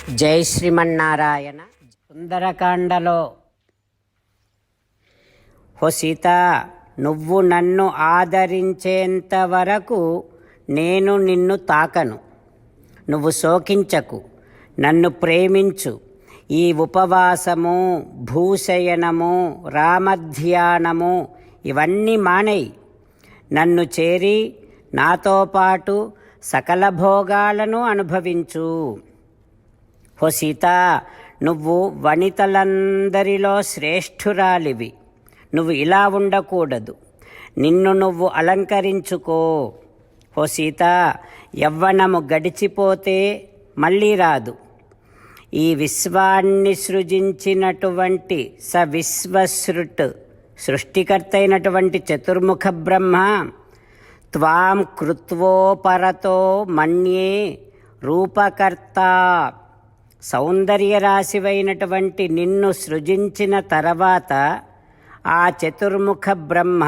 జై శ్రీమన్నారాయణ. సుందరకాండలో, హో సీత, నువ్వు నన్ను ఆదరించేంత వరకు నేను నిన్ను తాకను. నువ్వు శోకించకు, నన్ను ప్రేమించు. ఈ ఉపవాసము, భూశయనము, రామధ్యానము ఇవన్నీ మానేయి. నన్ను చేరి నాతో పాటు సకల భోగాలను అనుభవించు. హో సీత, నువ్వు వనితలందరిలో శ్రేష్ఠురాలివి. నువ్వు ఇలా ఉండకూడదు. నిన్ను నువ్వు అలంకరించుకో. హో సీత, యవ్వనము గడిచిపోతే మళ్ళీ రాదు. ఈ విశ్వాన్ని సృజించినటువంటి విశ్వసృట్ సృష్టికర్త అయినటువంటి చతుర్ముఖ బ్రహ్మ త్వాం కృత్వోపరతో మన్యే రూపకర్త, సౌందర్యరాశివైనటువంటి నిన్ను సృజించిన తర్వాత ఆ చతుర్ముఖ బ్రహ్మ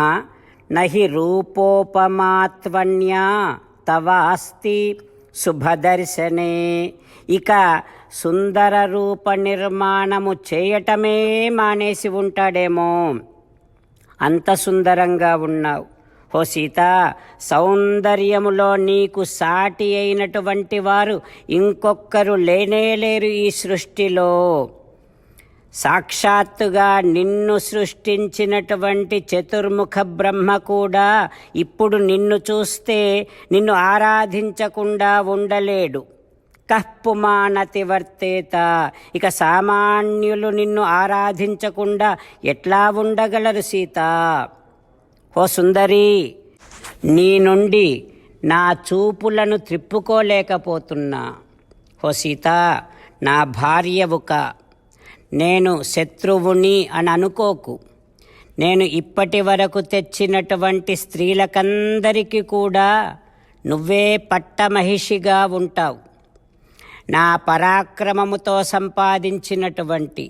నహి రూపోపమాత్వన్యా తవ అస్తి శుభదర్శనే, ఇక సుందర రూప నిర్మాణము చేయటమే మానేసి ఉంటాడేమో. అంత సుందరంగా ఉన్నావు. హో సీత, సౌందర్యములో నీకు సాటి అయినటువంటి వారు ఇంకొక్కరు లేనేలేరు ఈ సృష్టిలో. సాక్షాత్తుగా నిన్ను సృష్టించినటువంటి చతుర్ముఖ బ్రహ్మ కూడా ఇప్పుడు నిన్ను చూస్తే నిన్ను ఆరాధించకుండా ఉండలేడు. కఃపుమానతి వర్తేత, ఇక సామాన్యులు నిన్ను ఆరాధించకుండా ఎట్లా ఉండగలరు సీత? ఓ సుందరి, నీ నుండి నా చూపులను త్రిప్పుకోలేకపోతున్నా. ఓ సీత, నా భార్యవుక, నేను శత్రువుని అని అనుకోకు. నేను ఇప్పటి వరకు తెచ్చినటువంటి స్త్రీలకందరికీ కూడా నువ్వే పట్టమహిషిగా ఉంటావు. నా పరాక్రమముతో సంపాదించినటువంటి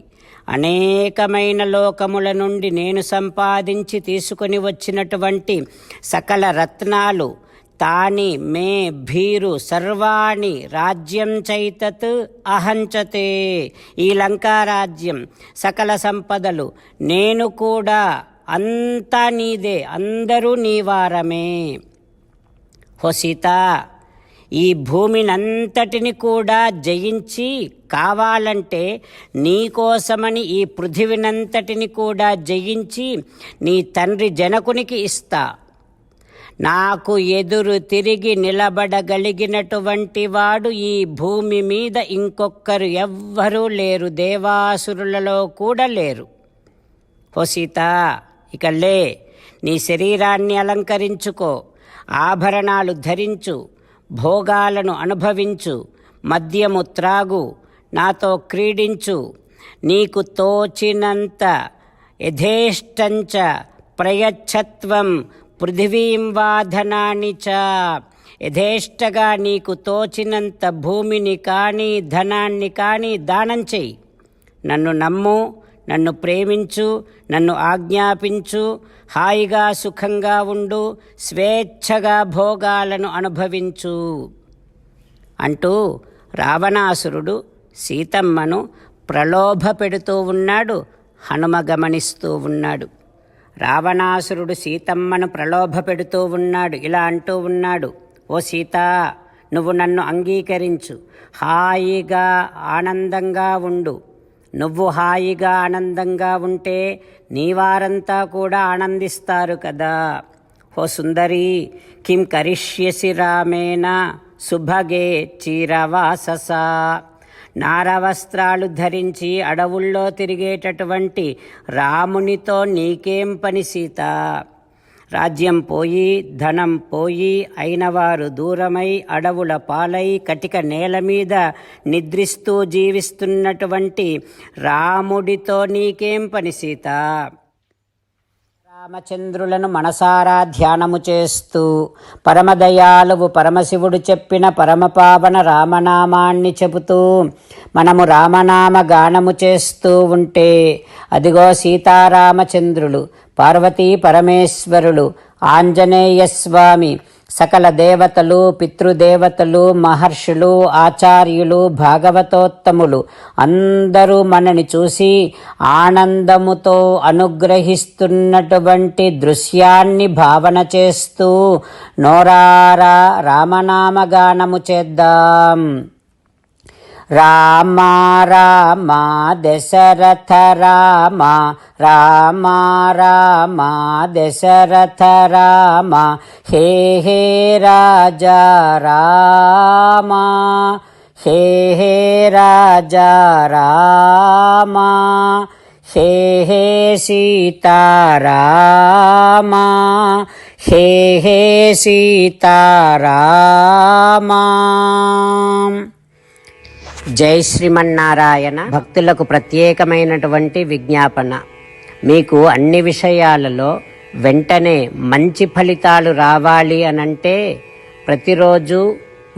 అనేకమైన లోకముల నుండి నేను సంపాదించి తీసుకొని వచ్చినటువంటి సకల రత్నాలు తాని మే భీరు సర్వాణి రాజ్యం చైతత్ అహంచతే, ఈ లంకారాజ్యం సకల సంపదలు నేను కూడా అంతా నీదే, అందరూ నీవారమే. హో సీత, ఈ భూమినంతటిని కూడా జయించి కావాలంటే నీకోసమని ఈ పృథివినంతటిని కూడా జయించి నీ తండ్రి జనకునికి ఇస్తా. నాకు ఎదురు తిరిగి నిలబడగలిగినటువంటి వాడు ఈ భూమి మీద ఇంకొక్కరు ఎవ్వరూ లేరు, దేవాసురులలో కూడా లేరు. ఓ సీత, ఇక లే, నీ శరీరాన్ని అలంకరించుకో, ఆభరణాలు ధరించు, భోగాలను అనుభవించు, మద్యము త్రాగు, నాతో క్రీడించు. నీకు తోచినంత యథేష్టంచ ప్రయచ్ఛత్వం పృథివీం వాధనాన్ని చ, యథేష్టగా నీకు తోచినంత భూమిని కానీ ధనాన్ని కానీ దానం చెయ్యి. నన్ను నమ్ము, నన్ను ప్రేమించు, నన్ను ఆజ్ఞాపించు, హాయిగా సుఖంగా ఉండు, స్వేచ్ఛగా భోగాలను అనుభవించు అంటూ రావణాసురుడు సీతమ్మను ప్రలోభ పెడుతూ ఉన్నాడు. హనుమ గమనిస్తూ ఉన్నాడు. రావణాసురుడు సీతమ్మను ప్రలోభ పెడుతూ ఉన్నాడు. ఇలా అంటూ ఉన్నాడు, ఓ సీత, నువ్వు నన్ను అంగీకరించు, హాయిగా ఆనందంగా ఉండు. నువ్వు హాయిగా ఆనందంగా ఉంటే నీవారంతా కూడా ఆనందిస్తారు కదా. ఓ సుందరి, కిం కరిష్యసి రామేణ సుభగే చీరవాసస, నారవస్త్రాలు ధరించి అడవుల్లో తిరిగేటటువంటి రామునితో నీకేం పని సీత? రాజ్యం పోయి, ధనం పోయి, అయినవారు దూరమై, అడవుల పాలై, కటిక నేల మీద నిద్రిస్తూ జీవిస్తున్నటువంటి రాముడితో నీకేం పని సీత? రామచంద్రులను మనసారా ధ్యానము చేస్తూ పరమదయాలువు పరమశివుడు చెప్పిన పరమపావన రామనామాన్ని చెబుతూ మనము రామనామ గానము చేస్తూ ఉంటే అదిగో సీతారామచంద్రులు, పార్వతీ పరమేశ్వరులు, ఆంజనేయస్వామి, సకల దేవతలు, పితృదేవతలు, మహర్షులు, ఆచార్యులు, భాగవతోత్తములు అందరూ మనని చూసి ఆనందముతో అనుగ్రహిస్తున్నటువంటి దృశ్యాన్ని భావన చేస్తూ నోరారా రామనామగానము చేద్దాం. రామ రామ దశరథ రామ, రామ రామ దశరథ రామ, హే హే రాజా రామ, హే హే రాజా రామ, హే హే సీతారామ, హే హే సీతారామ. జై శ్రీమన్నారాయణ. భక్తులకు ప్రత్యేకమైనటువంటి విజ్ఞాపన. మీకు అన్ని విషయాలలో వెంటనే మంచి ఫలితాలు రావాలి అనంటే ప్రతిరోజు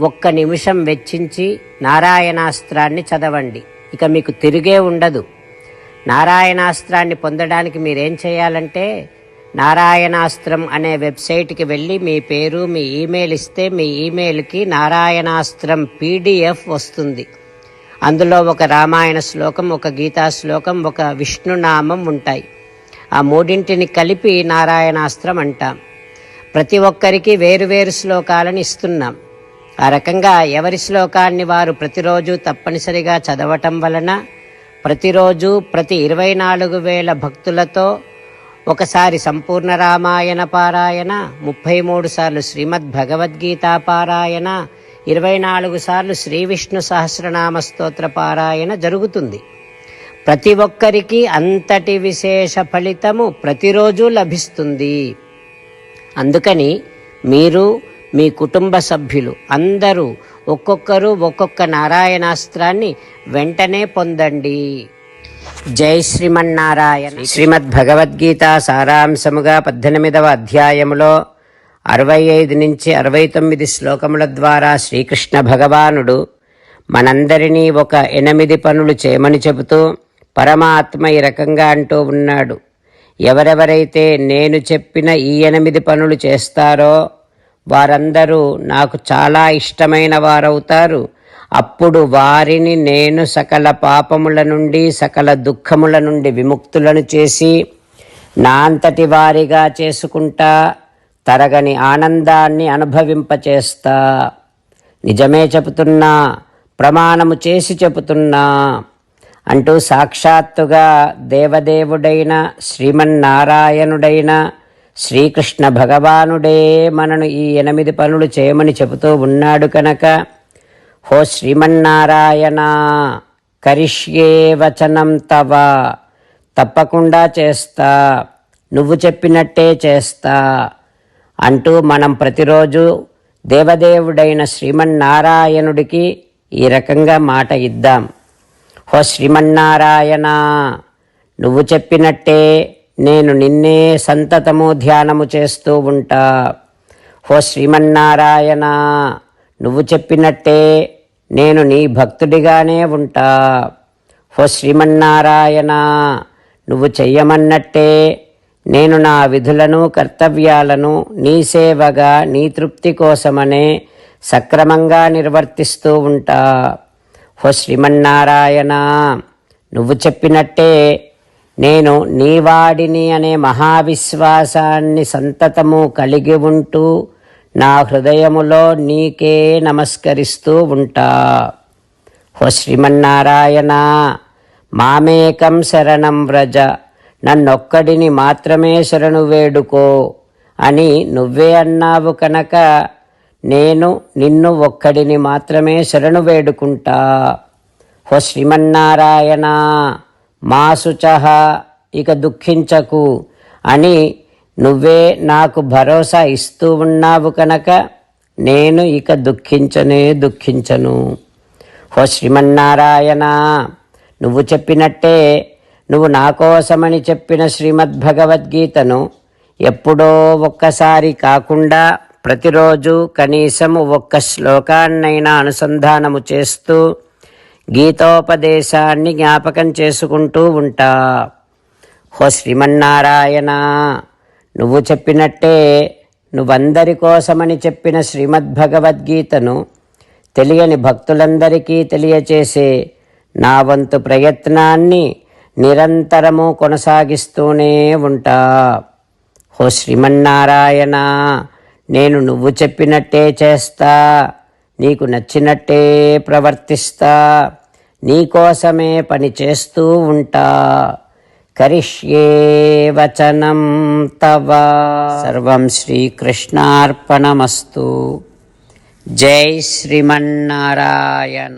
1 నిమిషం వెచ్చించి నారాయణాస్త్రాన్ని చదవండి. ఇక మీకు తిరిగే ఉండదు. నారాయణాస్త్రాన్ని పొందడానికి మీరేం చేయాలంటే నారాయణాస్త్రం అనే వెబ్సైట్కి వెళ్ళి మీ పేరు, మీ ఈమెయిల్ ఇస్తే మీ ఈమెయిల్కి నారాయణాస్త్రం PDF వస్తుంది. అందులో ఒక రామాయణ శ్లోకం, ఒక గీతా శ్లోకం, ఒక విష్ణునామం ఉంటాయి. ఆ మూడింటిని కలిపి నారాయణాస్త్రం అంటాం. ప్రతి ఒక్కరికి వేరువేరు శ్లోకాలను ఇస్తున్నాం. ఆ రకంగా ఎవరి శ్లోకాన్ని వారు ప్రతిరోజు తప్పనిసరిగా చదవటం వలన ప్రతిరోజు ప్రతి 24,000 భక్తులతో ఒకసారి సంపూర్ణ రామాయణ పారాయణ, 33 సార్లు శ్రీమద్ భగవద్గీత పారాయణ, 24 సార్లు శ్రీ విష్ణు సహస్రనామ స్తోత్ర పారాయణ జరుగుతుంది. ప్రతి ఒక్కరికి అంతటి విశేష ఫలితము ప్రతిరోజు లభిస్తుంది. అందుకని మీరు, మీ కుటుంబ సభ్యులు అందరూ ఒక్కొక్కరు ఒక్కొక్క నారాయణాస్త్రాన్ని వెంటనే పొందండి. జై శ్రీమన్నారాయణ. శ్రీమద్ భగవద్గీత సారాంశముగా 18వ అధ్యాయములో 65 నుంచి 69 శ్లోకముల ద్వారా శ్రీకృష్ణ భగవానుడు మనందరినీ ఒక 8 పనులు చేయమని చెబుతూ పరమాత్మ ఈ రకంగా అంటూ ఉన్నాడు. ఎవరెవరైతే నేను చెప్పిన ఈ 8 పనులు చేస్తారో వారందరూ నాకు చాలా ఇష్టమైన వారవుతారు. అప్పుడు వారిని నేను సకల పాపముల నుండి, సకల దుఃఖముల నుండి విముక్తులను చేసి నా అంతటి వారిగా చేసుకుంటా, తరగని ఆనందాన్ని అనుభవింపచేస్తా. నిజమే చెబుతున్నా, ప్రమాణము చేసి చెబుతున్నా అంటూ సాక్షాత్తుగా దేవదేవుడైన శ్రీమన్నారాయణుడైన శ్రీకృష్ణ భగవానుడే మనను ఈ 8 పనులు చేయమని చెబుతూ ఉన్నాడు కనుక, హో శ్రీమన్నారాయణ, కరిష్యే వచనం తవ, తప్పకుండా చేస్తా, నువ్వు చెప్పినట్టే చేస్తా అంటూ మనం ప్రతిరోజు దేవదేవుడైన శ్రీమన్నారాయణుడికి ఈ రకంగా మాట ఇద్దాం. హో శ్రీమన్నారాయణ, నువ్వు చెప్పినట్టే నేను నిన్నే సంతతము ధ్యానము చేస్తూ ఉంటా. హో శ్రీమన్నారాయణ, నువ్వు చెప్పినట్టే నేను నీ భక్తుడిగానే ఉంటా. హో శ్రీమన్నారాయణ, నువ్వు చెయ్యమన్నట్టే నేను నా విధులను, కర్తవ్యాలను నీ సేవగా, నీ తృప్తి కోసమనే సక్రమంగా నిర్వర్తిస్తూ ఉంటా. హో శ్రీమన్నారాయణ, నువ్వు చెప్పినట్టే నేను నీవాడిని అనే మహావిశ్వాసాన్ని సంతతము కలిగి ఉంటూ నా హృదయములో నీకే నమస్కరిస్తూ ఉంటా. హో శ్రీమన్నారాయణ, మామేకం శరణం వ్రజ, నన్నొక్కడిని మాత్రమే శరణు వేడుకో అని నువ్వే అన్నావు కనుక నేను నిన్ను ఒక్కడిని మాత్రమే శరణు వేడుకుంటా. హో శ్రీమన్నారాయణ, మా శుచః, ఇక దుఃఖించకు అని నువ్వే నాకు భరోసా ఇస్తూ ఉన్నావు కనుక నేను ఇక దుఃఖించను. హో శ్రీమన్నారాయణ, నువ్వు చెప్పినట్టే నువ్వు నా కోసమని చెప్పిన శ్రీమద్భగవద్గీతను ఎప్పుడో ఒక్కసారి కాకుండా ప్రతిరోజు కనీసం 1 శ్లోకాన్నైనా అనుసంధానము చేస్తూ గీతోపదేశాన్ని జ్ఞాపకం చేసుకుంటూ ఉంటా. హో శ్రీమన్నారాయణ, నువ్వు చెప్పినట్టే నువ్వందరి కోసమని చెప్పిన శ్రీమద్భగవద్గీతను తెలియని భక్తులందరికీ తెలియచేసే నా వంతు ప్రయత్నాన్ని నిరంతరము కొనసాగిస్తూనే ఉంటా. ఓ శ్రీమన్నారాయణ, నేను నువ్వు చెప్పినట్టే చేస్తా, నీకు నచ్చినట్టే ప్రవర్తిస్తా, నీకోసమే పని చేస్తూ ఉంటా. కరిష్యే వచనం తవ. సర్వం శ్రీకృష్ణార్పణమస్తు. జై శ్రీమన్నారాయణ.